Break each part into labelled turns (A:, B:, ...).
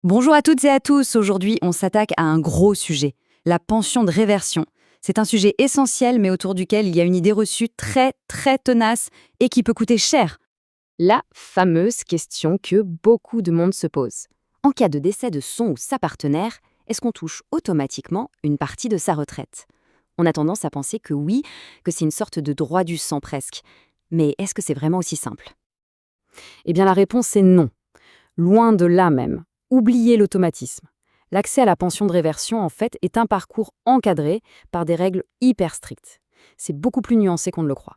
A: Bonjour à toutes et à tous, aujourd'hui on s'attaque à un gros sujet, la pension de réversion. C'est un sujet essentiel mais autour duquel il y a une idée reçue très tenace et qui peut coûter cher.
B: La fameuse question que beaucoup de monde se pose. En cas de décès de son ou sa partenaire, est-ce qu'on touche automatiquement une partie de sa retraite? On a tendance à penser que oui, que c'est une sorte de droit du sang presque. Mais est-ce que c'est vraiment aussi simple? Eh bien la réponse est non. Loin de là même. Oubliez l'automatisme. L'accès à la pension de réversion, en fait, est un parcours encadré par des règles hyper strictes. C'est beaucoup plus nuancé qu'on ne le croit.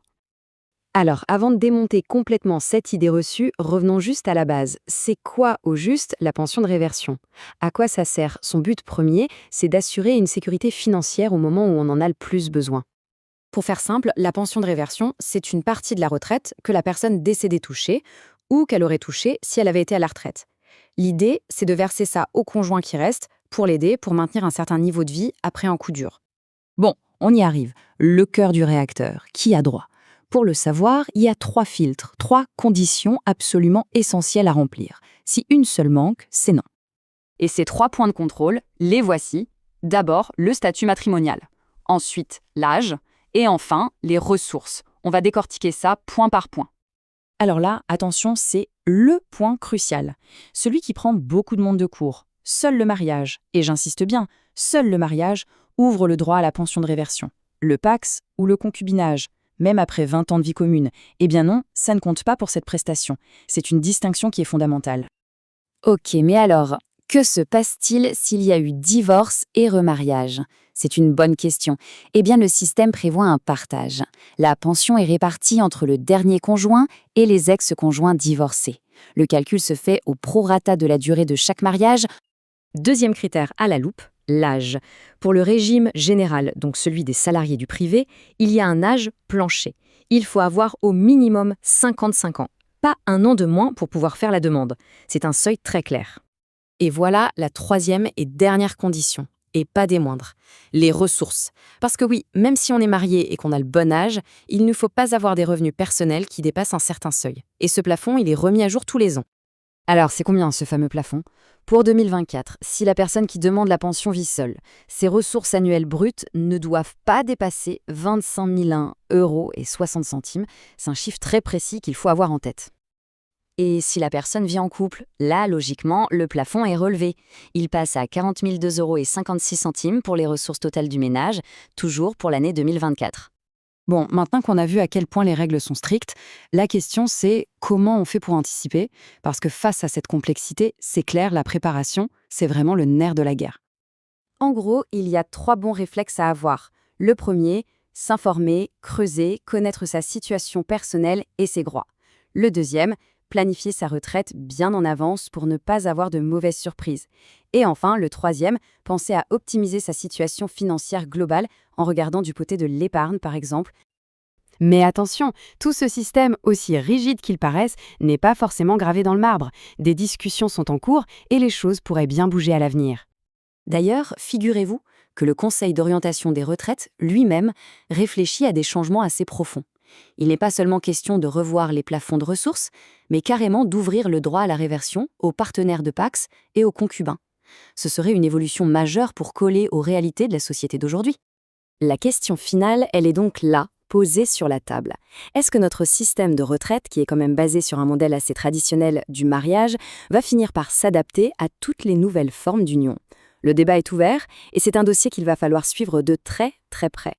B: Alors, avant de démonter complètement cette idée reçue, revenons juste à la base. C'est quoi, au juste, la pension de réversion? À quoi ça sert? Son but premier, c'est d'assurer une sécurité financière au moment où on en a le plus besoin. Pour faire simple, la pension de réversion, c'est une partie de la retraite que la personne décédée touchait ou qu'elle aurait touchée si elle avait été à la retraite. L'idée, c'est de verser ça au conjoint qui reste pour l'aider pour maintenir un certain niveau de vie après un coup dur.
A: Bon, on y arrive. Le cœur du réacteur, qui a droit? Pour le savoir, il y a 3 filtres, 3 conditions absolument essentielles à remplir. Si une seule manque, c'est non.
B: Et ces 3 points de contrôle, les voici. D'abord, le statut matrimonial. Ensuite, l'âge. Et enfin, les ressources. On va décortiquer ça point par point.
A: Alors là, attention, c'est le point crucial. Celui qui prend beaucoup de monde de court. Seul le mariage, et j'insiste bien, seul le mariage ouvre le droit à la pension de réversion. Le PACS ou le concubinage, même après 20 ans de vie commune, eh bien non, ça ne compte pas pour cette prestation. C'est une distinction qui est fondamentale.
B: Ok, mais alors, que se passe-t-il s'il y a eu divorce et remariage? C'est une bonne question. Eh bien, le système prévoit un partage. La pension est répartie entre le dernier conjoint et les ex-conjoints divorcés. Le calcul se fait au prorata de la durée de chaque mariage. Deuxième critère à la loupe, l'âge. Pour le régime général, donc celui des salariés du privé, il y a un âge plancher. Il faut avoir au minimum 55 ans. Pas un an de moins pour pouvoir faire la demande. C'est un seuil très clair. Et voilà la troisième et dernière condition, et pas des moindres, les ressources. Parce que oui, même si on est marié et qu'on a le bon âge, il ne faut pas avoir des revenus personnels qui dépassent un certain seuil. Et ce plafond, il est remis à jour tous les ans. Alors, c'est combien ce fameux plafond? Pour 2024, si la personne qui demande la pension vit seule, ses ressources annuelles brutes ne doivent pas dépasser 25 001,60 €. C'est un chiffre très précis qu'il faut avoir en tête. Et si la personne vit en couple, là, logiquement, le plafond est relevé. Il passe à 40 002,56 € pour les ressources totales du ménage, toujours pour l'année 2024.
A: Bon, maintenant qu'on a vu à quel point les règles sont strictes, la question c'est comment on fait pour anticiper? Parce que face à cette complexité, c'est clair, la préparation, c'est vraiment le nerf de la guerre.
B: En gros, il y a 3 bons réflexes à avoir. Le premier, s'informer, creuser, connaître sa situation personnelle et ses droits. Le deuxième, planifier sa retraite bien en avance pour ne pas avoir de mauvaises surprises. Et enfin, le troisième, penser à optimiser sa situation financière globale en regardant du côté de l'épargne, par exemple. Mais attention, tout ce système, aussi rigide qu'il paraisse, n'est pas forcément gravé dans le marbre. Des discussions sont en cours et les choses pourraient bien bouger à l'avenir. D'ailleurs, figurez-vous que le Conseil d'orientation des retraites, lui-même, réfléchit à des changements assez profonds. Il n'est pas seulement question de revoir les plafonds de ressources, mais carrément d'ouvrir le droit à la réversion aux partenaires de PACS et aux concubins. Ce serait une évolution majeure pour coller aux réalités de la société d'aujourd'hui. La question finale, elle est donc là, posée sur la table. Est-ce que notre système de retraite, qui est quand même basé sur un modèle assez traditionnel du mariage, va finir par s'adapter à toutes les nouvelles formes d'union? Le débat est ouvert et c'est un dossier qu'il va falloir suivre de très près.